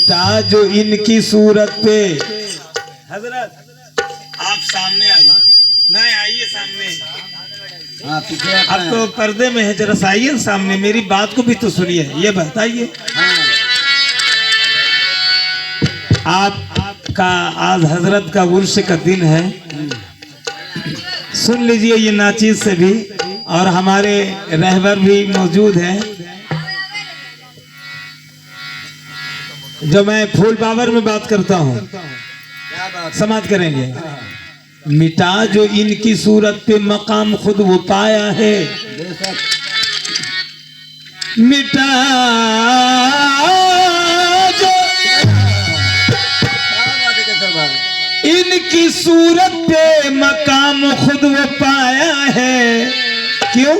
मिटा जो इनकी सूरत पे। हजरत आप सामने आइए, नहीं आइए सामने। अब तो पर्दे में है, जरा आइए सामने, मेरी बात को भी तो सुनिए। ये बताइए आपका आज हजरत का उर्स का दिन है, सुन लीजिए ये नाचीज से भी, और हमारे रहबर भी मौजूद हैं। जो मैं फूल पावर में बात करता हूँ, समाप्त करेंगे। मिटा जो इनकी सूरत पे मकाम खुद वो पाया है, मिटा जो इनकी सूरत पे मकाम खुद वो पाया है। क्यों?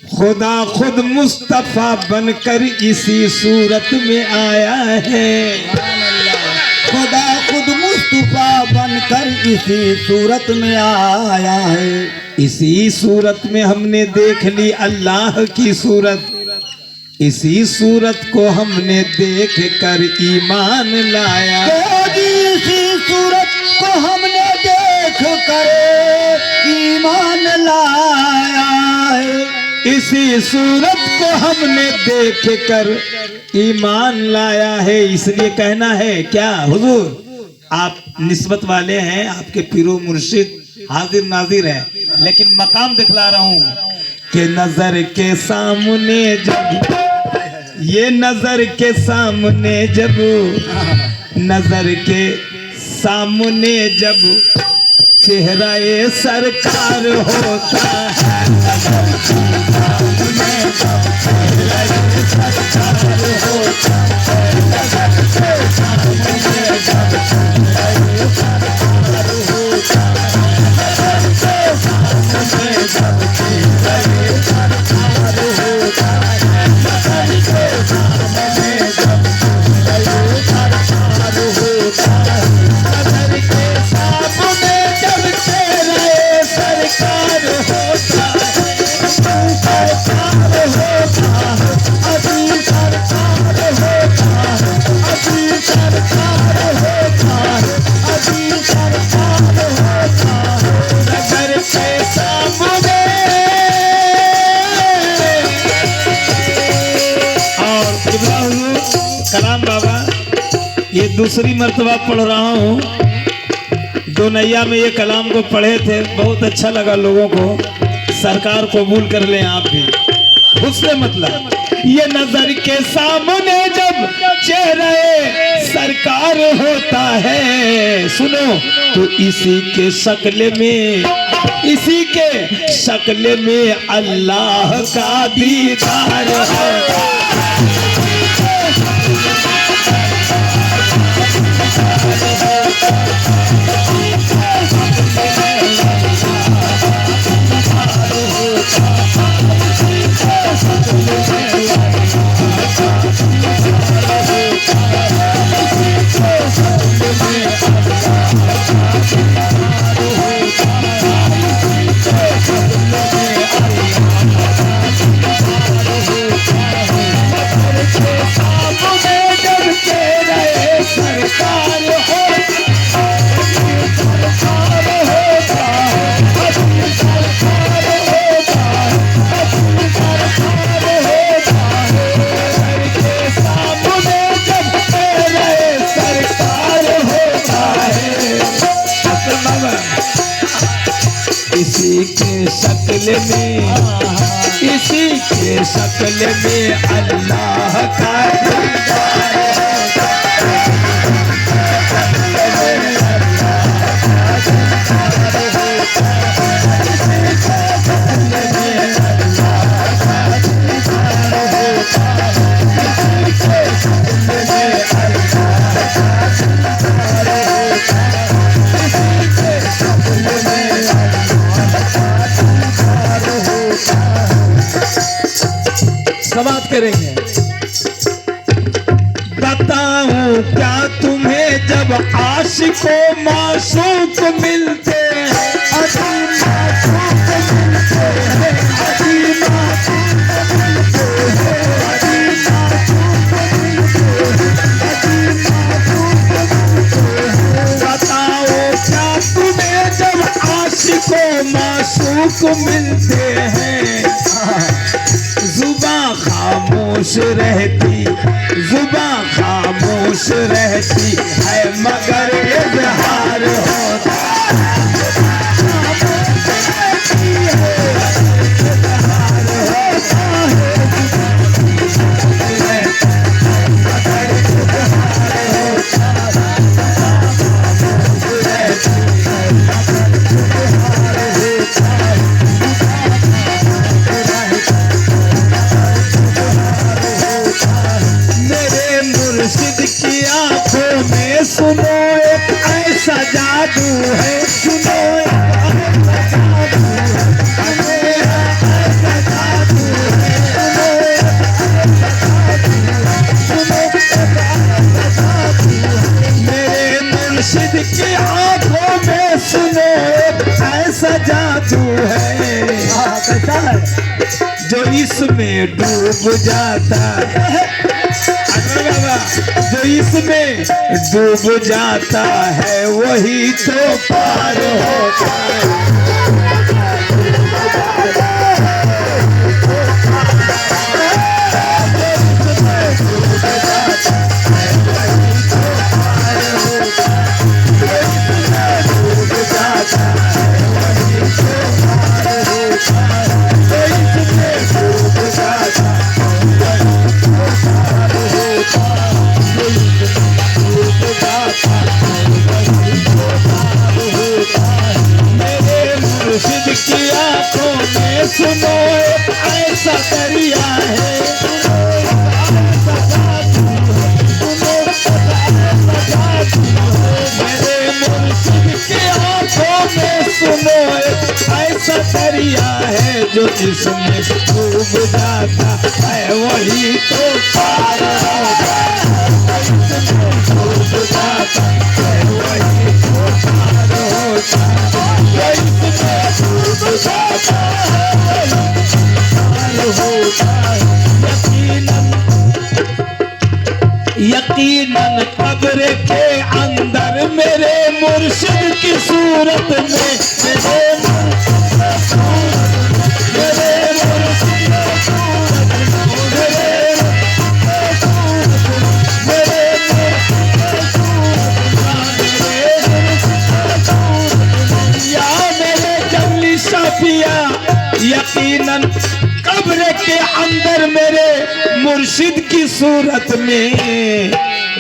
खुदा खुद मुस्तफा बनकर इसी सूरत में आया है। खुदा खुद मुस्तफा बनकर इसी सूरत में आया है। इसी सूरत में हमने देख ली अल्लाह की सूरत, इसी सूरत को हमने देख कर ईमान लाया। इसी सूरत को हमने देख कर ईमान लाया है। इसी सूरत को हमने देख कर ईमान लाया है। इसलिए कहना है क्या हुजूर, आप निस्बत वाले हैं, आपके पीरो मुर्शिद हाजिर नाजिर है, लेकिन मकाम दिखला रहा हूं कि नजर के सामने जब, ये नजर के सामने जब, नजर के सामने जब चेहरा ये सरकार होता है, नजर के सामने जब चेहरा ये सरकार होता है, नजर के सामने जब चेहरा ये सरकार होता है, नजर के सामने जब चेहरा ये सरकार होता है, नजर के सामने जब चेहरा ये सरकार होता है, नजर के सामने जब चेहरा ये सरकार होता है, सरकार होता है, अभी सरकार होता है, अभी सरकार होता है, अभी सरकार होता है, नजर के सामने। और इब्राहिम कलाम बाबा, ये दूसरी मर्तबा पढ़ रहा हूँ। दो नैया में ये कलाम को पढ़े थे, बहुत अच्छा लगा लोगों को। सरकार कबूल कर लें आप भी। उससे मतलब ये नजर के सामने जब चेहरा सरकार होता है, सुनो, तो इसी के शक्ल में, इसी के शक्ल में अल्लाह का दीदार है। इसी के शक्ल में, इसी के शक्ल में अल्लाह का दीदार समाप्त करेंगे। बताऊं क्या तुम्हें जब आशिकों मासूक मिलते हैं, अजीब मासूक मिलते हैं, अजीब मासूक मिलते हैं, अजीब मासूक मिलते हैं, अजीब सुनते हैं। जुबां खामोश रहती, जुबां खामोश रहती है मगर इज़हार होता की आंखों में सुनो एक ऐसा जादू है, सुनो एक ऐसा जादू है, मेरे मुर्शिद की आंखों में सुनो एक ऐसा जादू है। कैसा है? जो इसमें डूब जाता है, जो इसमें डूब जाता है वही तो पार होता है। की आंखों में सुनो ऐसा दरिया है, मेरे मुर्शिद की आंखों में सुनो ऐसा दरिया है, जो जिसमें डूब जाता है वही तो पार होता है, डूब जाता है वही तो पार होता है, डूब जाता है पार होता है। यकीनन कब्र के अंदर मेरे मुर्शिद की सूरत में, मेरे यकीनन कब्र के अंदर मेरे मुर्शिद की सूरत में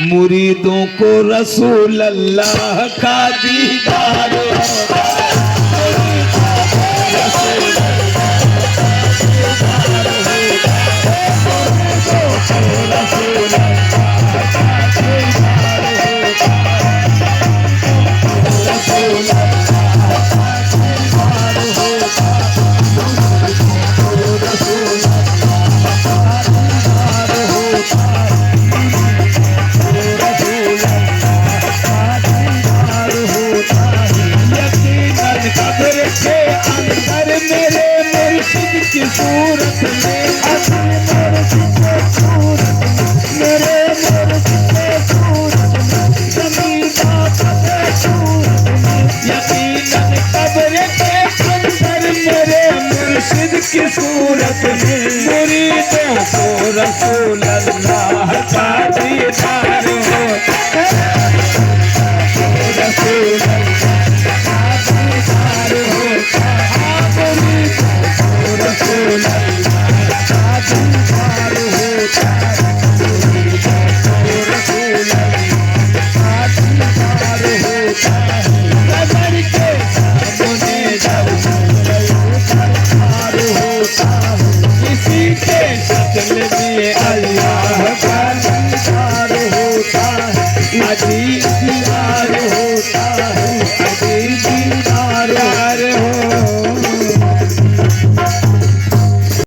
मुरीदों को रसूल अल्लाह का दीदार होगा। सूरत में मेरे यकीनन कब्र के अंदर मेरे मुर्शिद की सूरत में मुरीदों को रसूल अल्लाह का दीदार होता